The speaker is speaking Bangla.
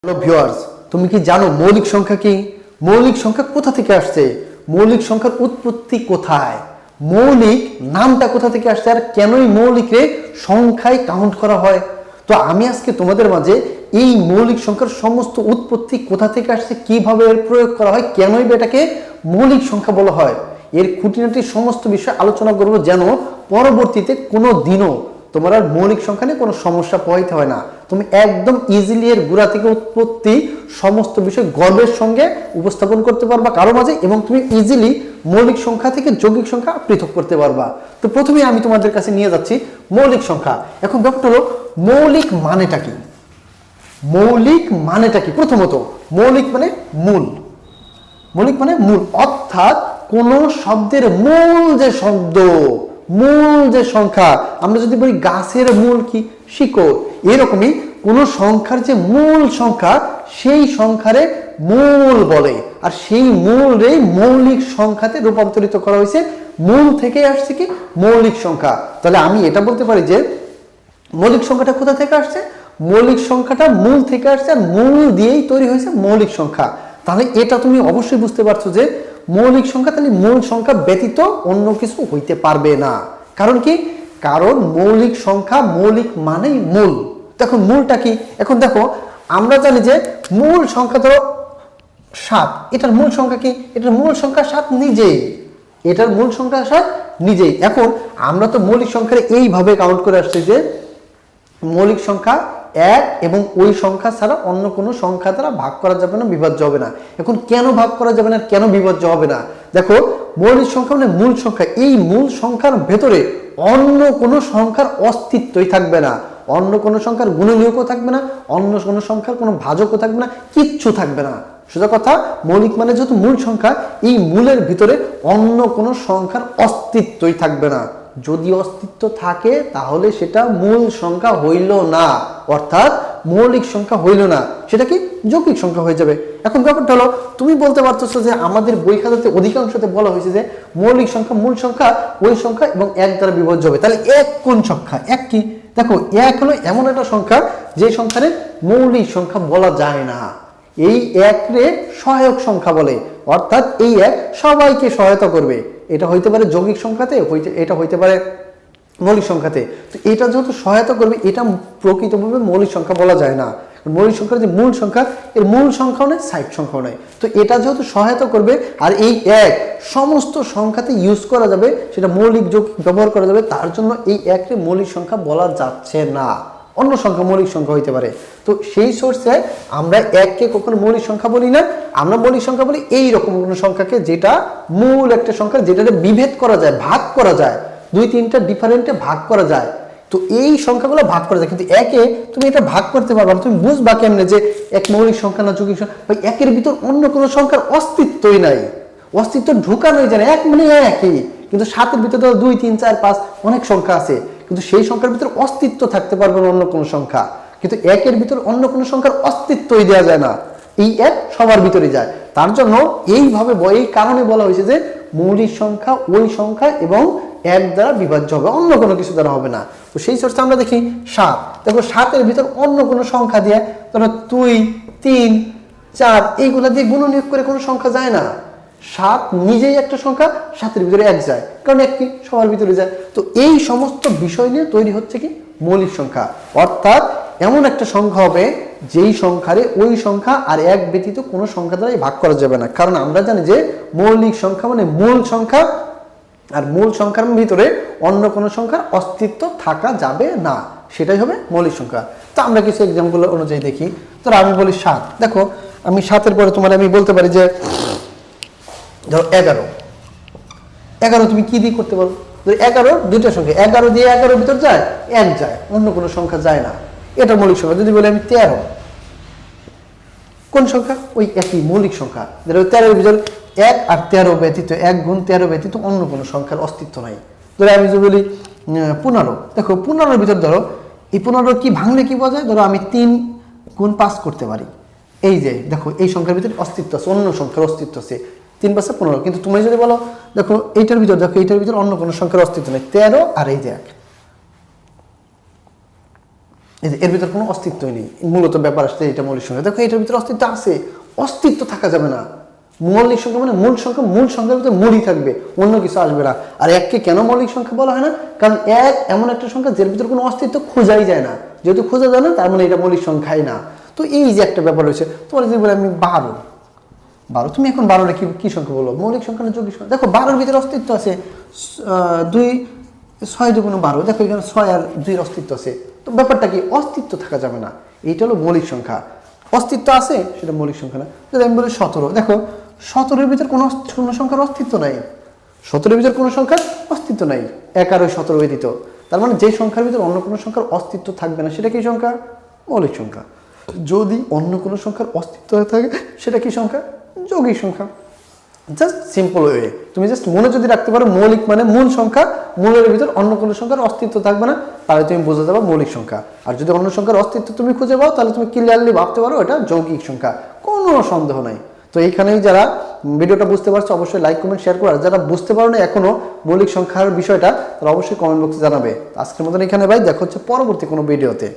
হ্যালো ভিউয়ার্স, তুমি কি জানো মৌলিক সংখ্যা কি? মৌলিক সংখ্যা কোথা থেকে আসছে? মৌলিক সংখ্যার উৎপত্তি কোথায়? মৌলিক নামটা কোথা থেকে আসছে আর কেনই মৌলিকরে সংখ্যায় কাউন্ট করা হয়? তো আমি আজকে তোমাদের মাঝে এই মৌলিক সংখ্যার সমস্ত উৎপত্তি কোথা থেকে আসছে, কিভাবে এর প্রয়োগ করা হয়, কেনই এটাকে মৌলিক সংখ্যা বলা হয়, এর খুঁটিনাটি সমস্ত বিষয় আলোচনা করব, যেন পরবর্তীতে কোনো দিনও তোমার আর মৌলিক সংখ্যা নিয়ে কোনো সমস্যা পোহাইতে হয় না। তুমি একদম ইজিলি এর গোড়া থেকে উৎপত্তি সমস্ত বিষয় গর্বের সঙ্গে উপস্থাপন করতে পারবা কারো মাঝে, এবং তুমি ইজিলি মৌলিক সংখ্যা থেকে যৌগিক সংখ্যা পৃথক করতে পারবা। তো প্রথমে আমি তোমাদের কাছে নিয়ে যাচ্ছি মৌলিক সংখ্যা। এখন ব্যাপারটা হলো মৌলিক মানেটা কি? মৌলিক মানেটা কি? প্রথমত মৌলিক মানে মূল। মৌলিক মানে মূল, অর্থাৎ কোন শব্দের মূল যে শব্দ, মূল যে সংখ্যা, আমরা যদি বলি গাছের মূল কি? শিকড়। এরকমই কোন সংখ্যার যে মূল সংখ্যা, সেই সংখ্যারে মূল বলে, আর সেই মূলরে মৌলিক সংখ্যাতে রূপান্তরিত করা হয়েছে। মূল থেকে আসছে কি? মৌলিক সংখ্যা। তাহলে আমি এটা বলতে পারি যে মৌলিক সংখ্যাটা কোথা থেকে আসছে? মৌলিক সংখ্যাটা মূল থেকে আসছে, আর মূল দিয়েই তৈরি হয়েছে মৌলিক সংখ্যা। তাহলে এটা তুমি অবশ্যই বুঝতে পারছো যে মৌলিক সংখ্যা তাহলে মূল সংখ্যা ব্যতীত অন্য কিছু হইতে পারবে না। কারণ কি? কারণ মৌলিক সংখ্যা, মৌলিক মানেই মূল। দেখো মূলটা কি? এখন দেখো, আমরা জানি যে মূল সংখ্যা ধরো 7, এটার মূল সংখ্যা কি? এটার মূল সংখ্যা 7 নিজেই, এটার মূল সংখ্যা 7 নিজেই। এখন আমরা তো মৌলিক সংখ্যার এইভাবে কাউন্ট করে আসছি যে মৌলিক সংখ্যা 1 এবং ওই সংখ্যা ছাড়া অন্য কোনো সংখ্যা দ্বারা ভাগ করা যাবে না, বিভাজ্য হবে না। এখন কেন ভাগ করা যাবে না, কেন বিভাজ্য হবে না? দেখো, মৌলিক সংখ্যা মানে মূল সংখ্যা, এই মূল সংখ্যার ভেতরে অন্য কোনো সংখ্যার অস্তিত্বই থাকবে না, অন্য কোনো সংখ্যার গুণনীয়কও থাকবে না, অন্য কোনো সংখ্যার কোনো ভাজকও থাকবে না, কিচ্ছু থাকবে না। সোজা কথা, মৌলিক মানে যেহেতু মূল সংখ্যা, এই মূলের ভিতরে অন্য কোনো সংখ্যার অস্তিত্বই থাকবে না। যদি অস্তিত্ব থাকে তাহলে সেটা মূল সংখ্যা হইল না, অর্থাৎ মৌলিক সংখ্যা হইল না, সেটা কি? যৌগিক সংখ্যা হয়ে যাবে। এখন ব্যাপারটা হলো, তুমি বলতে পারতেছো যে আমাদের বই খাতাতে অধিকাংশতে বলা হয়েছে যে মৌলিক সংখ্যা মূল সংখ্যা, ওই সংখ্যা এবং 1 দ্বারা বিভাজ্য হবে। তাহলে 1 কোন সংখ্যা? 1 কি? দেখো, 1 হলো এমন একটা সংখ্যা যে সংখ্যারে মৌলিক সংখ্যা বলা যায় না। এই 1 রে সহায়ক সংখ্যা বলে, অর্থাৎ এই 1 সবাইকে সহায়তা করবে। এটা হইতে পারে যৌগিক সংখ্যাতে, এটা হইতে পারে মৌলিক সংখ্যাতে। তো এটা যেহেতু সহায়তা করবে, এটা প্রকৃতভাবে মৌলিক সংখ্যা বলা যায় না। মৌলিক সংখ্যার যে মূল সংখ্যা, এর মূল সংখ্যাও নয়, সাইড সংখ্যাও নয়। তো এটা যেহেতু সহায়তা করবে, আর এই 1 সমস্ত সংখ্যাতে ইউজ করা যাবে, সেটা মৌলিক যৌগিক ব্যবহার করা যাবে, তার জন্য এই 1 রে মৌলিক সংখ্যা বলা যাচ্ছে না। অন্য সংখ্যা মৌলিক সংখ্যা হইতে পারে। তো সেই সোর্সে আমরা 1 কে কখনো মৌলিক সংখ্যা বলি না, আমরা মৌলিক সংখ্যা বলি এই রকম কোনো সংখ্যাকে যেটা মূল একটা সংখ্যা, যেটাকে বিভেদ করা যায়, ভাগ করা যায়, 2-3টা ডিফারেন্টে ভাগ করা যায়। তো এই সংখ্যাগুলো ভাগ করা যায়, কিন্তু 1-এ তুমি এটা ভাগ করতে পারবে না। তুমি বুঝবা কেমনে যে 1 মৌলিক সংখ্যা না যৌগিক সংখ্যা? ভাই, 1-এর ভিতর অন্য কোনো সংখ্যার অস্তিত্বই নাই, অস্তিত্ব ঢুকানোই যায় না। 1 মানে 1-ই, কিন্তু 7-এর ভিতরে 2, 3, 4, 5 অনেক সংখ্যা আছে, কিন্তু সেই সংখ্যার ভিতরে অস্তিত্ব থাকতে পারবে না অন্য কোনো সংখ্যা। কিন্তু 1-এর ভিতরে অন্য কোনো সংখ্যার অস্তিত্বই দেওয়া যায় না, এই 1 সবার ভিতরে যায়। তার জন্য এইভাবে, এই কারণে বলা হয়েছে যে মৌলিক সংখ্যা ওই সংখ্যা এবং 1 দ্বারা বিভাজ্য হবে, অন্য কোনো কিছু দ্বারা হবে না। তো সেই সোর্সে আমরা দেখি 7। দেখো, 7-এর ভিতর অন্য কোনো সংখ্যা দিয়ে, ধরো 2, 3, 4 এইগুলা দিয়ে গুণনীয়ক করে কোনো সংখ্যা যায় না। 7 নিজেই একটা সংখ্যা, 7-এর ভিতরে 1 যায়, কারণ 1 কি? সবার ভিতরে যায়। তো এই সমস্ত বিষয় নিয়ে তৈরি হচ্ছে কি? মৌলিক সংখ্যা। অর্থাৎ এমন একটা সংখ্যা হবে যেই সংখ্যারে ওই সংখ্যা আর 1 ব্যতীত কোনো সংখ্যা দ্বারাই ভাগ করা যাবে না। কারণ আমরা জানি যে মৌলিক সংখ্যা মানে মূল সংখ্যা, আর মূল সংখ্যার ভিতরে অন্য কোনো সংখ্যার অস্তিত্ব থাকা যাবে না, সেটাই হবে মৌলিক সংখ্যা। তো আমরা কিছু এক্সাম্পল অনুযায়ী দেখি। ধরো আমি বলি 7। দেখো, আমি 7-এর পরে তোমার আমি বলতে পারি যে ধরো 11 তুমি কি দিয়ে করতে পারো? 11 দুইটা সংখ্যা, 11 দিয়ে 11-এর ভিতর যায়, 1 যায়, অন্য কোনো সংখ্যা যায় না, এটা মৌলিক সংখ্যা। যদি বলি আমি 13, কোন সংখ্যা? ওই একই মৌলিক সংখ্যা। 13-এর ভিতর 1 আর 13 ব্যতীত, 1 গুণ 13 ব্যতীত অন্য কোনো সংখ্যার অস্তিত্ব নাই। ধরো আমি যদি বলি 15, দেখো 15-এর ভিতর ধরো এই 15 কি ভাঙলে কি বোঝায়? ধরো আমি 3 গুণ 5 করতে পারি, এই যে দেখো এই সংখ্যার ভিতরে অস্তিত্ব আছে, অন্য সংখ্যার অস্তিত্ব আছে, 3 5 15। কিন্তু তুমি যদি বলো দেখো এইটার ভিতর, দেখো এইটার ভিতর অন্য কোনো সংখ্যার অস্তিত্ব নেই, 13 আর এই যে 1, এর ভিতর কোনো অস্তিত্বই নেই, মূলত ব্যাপার আসছে এটা মৌলিক সংখ্যা। দেখো এটার ভিতরে অস্তিত্ব আছে, অস্তিত্ব থাকা যাবে না। মৌলিক সংখ্যা মানে মূল সংখ্যা, মূল সংখ্যার ভিতরে মূলই থাকবে, অন্য কিছু আসবে না। আর এককে কেন মৌলিক সংখ্যা বলা হয় না? কারণ এক এমন একটা সংখ্যা যার ভিতরে কোনো অস্তিত্ব খোঁজাই যায় না, যেহেতু খোঁজা যায় না তার মানে এটা মৌলিক সংখ্যাই না। তো এই যে একটা ব্যাপার রয়েছে, তোমার যদি বলে আমি 12, তুমি এখন 12টা কি সংখ্যা বলো? মৌলিক সংখ্যা না যৌগিক সংখ্যা? দেখো 12-র ভিতরে অস্তিত্ব আছে, 6 × 2 = 12, দেখো এখানে 6 আর 2-এর অস্তিত্ব আছে। তো ব্যাপারটা কি? অস্তিত্ব থাকা যাবে না, এইটা হলো মৌলিক সংখ্যা। অস্তিত্ব আছে সেটা মৌলিক সংখ্যা না। যদি আমি বলি 17, দেখো 17-এর ভিতর কোনো সংখ্যার অস্তিত্ব নাই, 17-এর ভিতর কোনো সংখ্যার অস্তিত্ব নাই, 1 আর 17 ব্যতীত। তার মানে যে সংখ্যার ভিতর অন্য কোনো সংখ্যার অস্তিত্ব থাকবে না সেটা কি সংখ্যা? মৌলিক সংখ্যা। যদি অন্য কোনো সংখ্যার অস্তিত্ব থাকে সেটা কি সংখ্যা? যৌগিক সংখ্যা। জাস্ট সিম্পল ওয়ে, তুমি জাস্ট মনে যদি রাখতে পারো মৌলিক মানে মূল সংখ্যা, মূলের ভিতর অন্য কোনো সংখ্যার অস্তিত্ব থাকবে না, তাহলে তুমি বুঝে যাবে মৌলিক সংখ্যা। আর যদি অন্য সংখ্যার অস্তিত্ব তুমি খুঁজে পাও তাহলে তুমি ক্লিয়ারলি ভাবতে পারো এটা যৌগিক সংখ্যা, কোনো সন্দেহ নাই। তো এইখানেই যারা ভিডিওটা বুঝতে পারছো অবশ্যই লাইক কমেন্ট শেয়ার করো, আর যারা বুঝতে পারো না এখনো মৌলিক সংখ্যার বিষয়টা তারা অবশ্যই কমেন্ট বক্সে জানাবে। আজকের মতন এখানে ভাই, দেখা হচ্ছে পরবর্তী কোনো ভিডিওতে।